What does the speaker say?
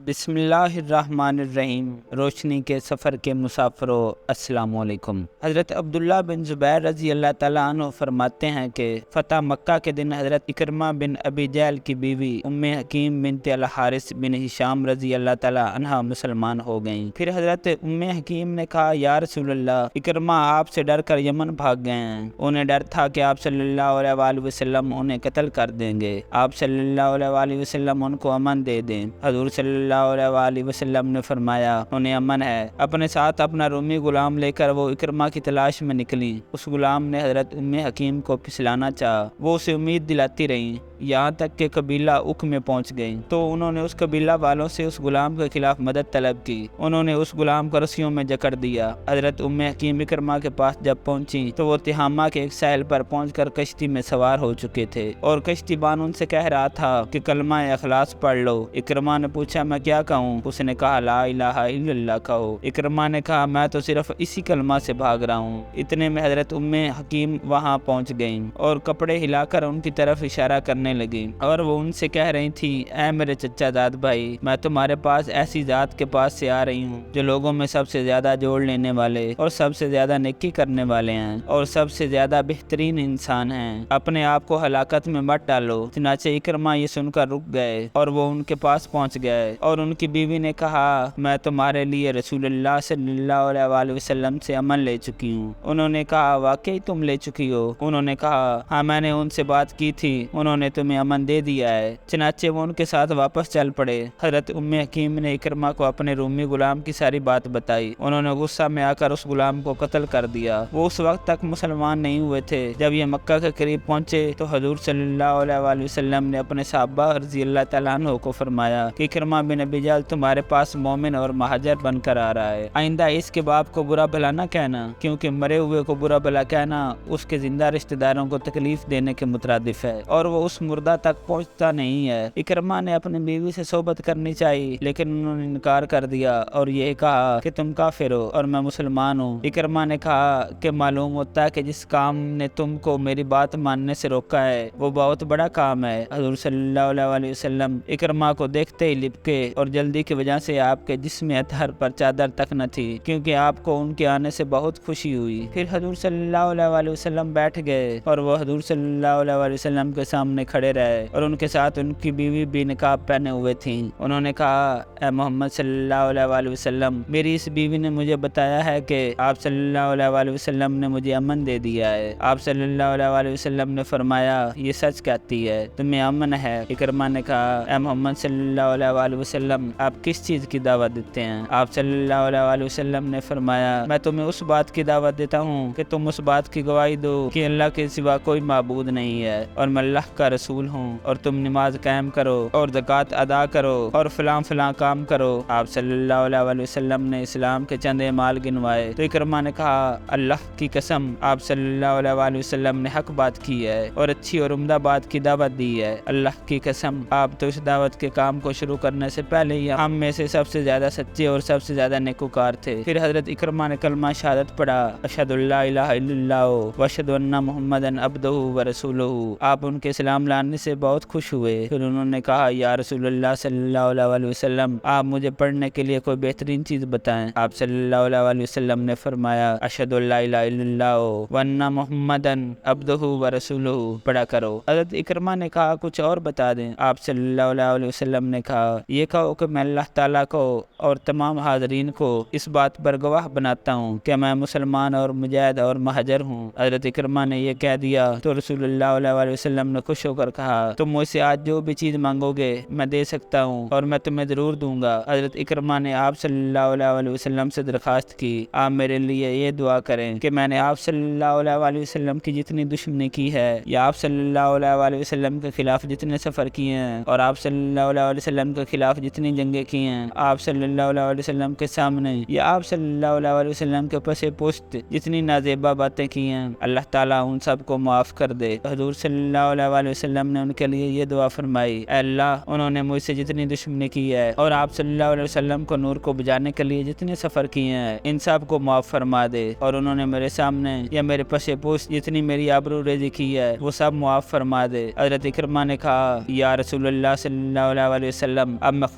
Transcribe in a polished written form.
بسم اللہ الرحمن الرحیم۔ روشنی کے سفر کے مسافروں، السلام علیکم۔ حضرت عبداللہ بن زبیر رضی اللہ تعالیٰ عنہ فرماتے ہیں کہ فتح مکہ کے دن حضرت اکرمہ بن ابی جہل کی بیوی ام حکیم بنت الحارث بن ہشام رضی اللہ تعالیٰ عنہ مسلمان ہو گئیں۔ پھر حضرت ام حکیم نے کہا، یا رسول اللہ، اکرمہ آپ سے ڈر کر یمن بھاگ گئے ہیں۔ انہیں ڈر تھا کہ آپ صلی اللہ علیہ وآلہ وسلم انہیں قتل کر دیں گے۔ آپ صلی اللہ علیہ وآلہ وسلم ان کو امن دے دیں۔ حضور صلی اللہ علیہ وآلہ وسلم نے فرمایا، انہیں امن ہے۔ اپنے ساتھ اپنا رومی غلام لے کر وہ اکرمہ کی تلاش میں نکلی۔ اس غلام نے حضرت ام حکیم کو پھسلانا چاہا۔ وہ اسے امید دلاتی رہیں، یہاں تک کہ قبیلہ اک میں پہنچ گئیں تو انہوں نے اس قبیلہ والوں سے اس غلام کے خلاف مدد طلب کی۔ انہوں نے اس غلام کو رسیوں میں جکڑ دیا۔ حضرت ام حکیم اکرمہ کے پاس جب پہنچی تو وہ تہامہ کے ایک ساحل پر پہنچ کر کشتی میں سوار ہو چکے تھے اور کشتی بان ان سے کہہ رہا تھا کہ کلمہ اخلاص پڑھ لو۔ اکرمہ نے پوچھا، میں کیا کہوں؟ اس نے کہا، لا الہ الا اللہ کہو۔ اکرمہ نے کہا، میں تو صرف اسی کلمہ سے بھاگ رہا ہوں۔ اتنے میں حضرت ام حکیم وہاں پہنچ گئیں اور کپڑے ہلا کر ان کی طرف اشارہ کرنے لگی اور وہ ان سے کہہ رہی تھی، اے میرے چچا داد بھائی، میں تمہارے پاس ایسی ذات کے پاس سے آ رہی ہوں جو لوگوں میں سب سے زیادہ جوڑ لینے والے اور سب سے زیادہ نیکی کرنے والے ہیں اور سب سے زیادہ بہترین انسان ہیں۔ اپنے آپ کو ہلاکت میں مت ڈالو۔ چنانچہ اکرمہ یہ سن کر رک گئے اور وہ ان کے پاس پہنچ گئے اور ان کی بیوی نے کہا، میں تمہارے لیے رسول اللہ صلی اللہ علیہ وآلہ وسلم سے امن لے چکی ہوں۔ انہوں نے کہا، واقعی تم لے چکی ہو؟ انہوں نے کہا، ہاں، میں نے ان سے بات کی تھی، انہوں نے تمہیں امن دے دیا ہے۔ چنانچہ وہ ان کے ساتھ واپس چل پڑے۔ حضرت ام حکیم نے اکرمہ کو اپنے رومی غلام کی ساری بات بتائی۔ انہوں نے غصہ میں آ کر اس غلام کو قتل کر دیا۔ وہ اس وقت تک مسلمان نہیں ہوئے تھے۔ جب یہ مکہ کے قریب پہنچے تو حضور صلی اللہ علیہ وآلہ وسلم نے اپنے صحابہ رضی اللہ تعالیٰ عنہ کو فرمایا کہ اکرمہ بن ابی جہل تمہارے پاس مومن اور مہاجر بن کر آ رہا ہے۔ آئندہ اس کے باپ کو برا بھلا نہ کہنا، کیونکہ مرے ہوئے کو برا بھلا کہنا اس کے زندہ رشتہ داروں کو تکلیف دینے کے مترادف ہے اور وہ اس مردہ تک پہنچتا نہیں ہے۔ اکرمہ نے اپنی بیوی سے صحبت کرنی چاہیے لیکن انہوں نے انکار کر دیا اور یہ کہا کہ تم کافر ہو اور میں مسلمان ہوں۔ اکرمہ نے کہا کہ معلوم ہوتا ہے کہ جس کام نے تم کو میری بات ماننے سے روکا ہے وہ بہت بڑا کام ہے۔ حضور صلی اللہ علیہ وآلہ وسلم اکرمہ کو دیکھتے ہی لپکے اور جلدی کی وجہ سے آپ کے جسم اطہر پر چادر تک نہ تھی، کیونکہ آپ کو ان کے آنے سے بہت خوشی ہوئی۔ پھر حضور صلی اللہ علیہ وآلہ وسلم بیٹھ گئے اور وہ حضور صلی اللہ علیہ وآلہ وسلم کے سامنے کھڑے رہے اور ان کے ساتھ ان کی بیوی بھی نقاب پہنے ہوئے تھیں۔ انہوں نے کہا، اے محمد صلی اللہ علیہ وآلہ وسلم، میری اس بیوی نے مجھے بتایا ہے کہ آپ صلی اللہ علیہ وآلہ وسلم نے مجھے امن دے دیا ہے۔ آپ صلی اللہ علیہ وآلہ وسلم نے فرمایا، یہ سچ کہتی ہے، تمہیں امن ہے۔ اکرمہ نے کہا، اے محمد صلی اللہ علیہ وآلہ وسلم، آپ کس چیز کی دعوت دیتے ہیں؟ آپ صلی اللہ علیہ وآلہ وسلم نے فرمایا، میں تمہیں اس بات کی دعوت دیتا ہوں کہ تم اس بات کی گواہی دو کہ اللہ کے سوا کوئی معبود نہیں ہے اور میں اللہ کا رسول ہوں، اور تم نماز قائم کرو اور زکوٰۃ ادا کرو اور فلاں فلاں کام کرو۔ آپ صلی اللہ علیہ وآلہ وسلم نے اسلام کے چند اعمال گنوائے تو اکرمہ نے کہا، اللہ کی قسم، آپ صلی اللہ علیہ وآلہ وسلم نے حق بات کی ہے اور اچھی اور عمدہ بات کی دعوت دی ہے۔ اللہ کی قسم، آپ تو اس دعوت کے کام کو شروع کرنے سے پہلے ہی ہم میں سے سب سے زیادہ سچے اور سب سے زیادہ نیکوکار تھے۔ پھر حضرت اکرمہ نے کلمہ شہادت پڑھا، اشہد ان لا الہ الا اللہ واشہد ان محمدا عبدہ ورسولہ۔ آپ ان کے اسلام لانے سے بہت خوش ہوئے۔ پھر انہوں نے کہا، یا رسول اللہ صلی اللہ علیہ وآلہ وسلم، آپ مجھے پڑھنے کے لیے کوئی بہترین چیز بتائیں۔ آپ صلی اللہ علیہ وآلہ وسلم نے فرمایا، اشہد ان لا الہ الا اللہ وان محمدا عبدہ ورسولہ پڑھا کرو۔ حضرت اکرمہ نے کہا، کچھ اور بتا دیں۔ آپ صلی اللہ علیہ وآلہ وسلم نے کہا، یہ کہو کہ میں اللہ تعالیٰ کو اور تمام حاضرین کو اس بات پر گواہ بناتا ہوں کہ میں مسلمان اور مجاہد اور مہاجر ہوں۔ حضرت اکرمہ نے یہ کہہ دیا تو رسول اللہ علیہ وآلہ وسلم نے خوش ہو کر کہا، تم مجھ سے آج جو بھی چیز مانگو گے میں دے سکتا ہوں اور میں تمہیں ضرور دوں گا۔ حضرت اکرمہ نے آپ صلی اللہ علیہ وآلہ وسلم سے درخواست کی، آپ میرے لیے یہ دعا کریں کہ میں نے آپ صلی اللہ علیہ وآلہ وسلم کی جتنی دشمنی کی ہے یا آپ صلی اللہ علیہ وآلہ وسلم کے خلاف جتنے سفر کیے ہیں اور آپ صلی اللہ علیہ وآلہ وسلم کے خلاف جتنی جنگیں کی ہیں، آپ صلی اللہ علیہ وآلہ وسلم کے سامنے یا آپ صلی اللہ علیہ وآلہ وسلم کے پس پشت جتنی نازیبہ باتیں کی ہیں، اللہ تعالیٰ ان سب کو معاف کر دے۔ حضور صلی اللہ علیہ وآلہ وسلم نے ان کے لیے یہ دعا فرمائی، اے اللہ، انہوں نے مجھ سے جتنی دشمنی کی ہے اور آپ صلی اللہ علیہ وسلم کو نور کو بجانے کے لیے جتنے سفر کیے ہیں ان سب کو معاف فرما دے، اور انہوں نے میرے سامنے یا میرے پس پشت جتنی میری آبرو ریزی کی ہے وہ سب معاف فرما دے۔ حضرت اکرمہ نے کہا، یا رسول اللہ صلی اللہ علیہ وسلم، اب میں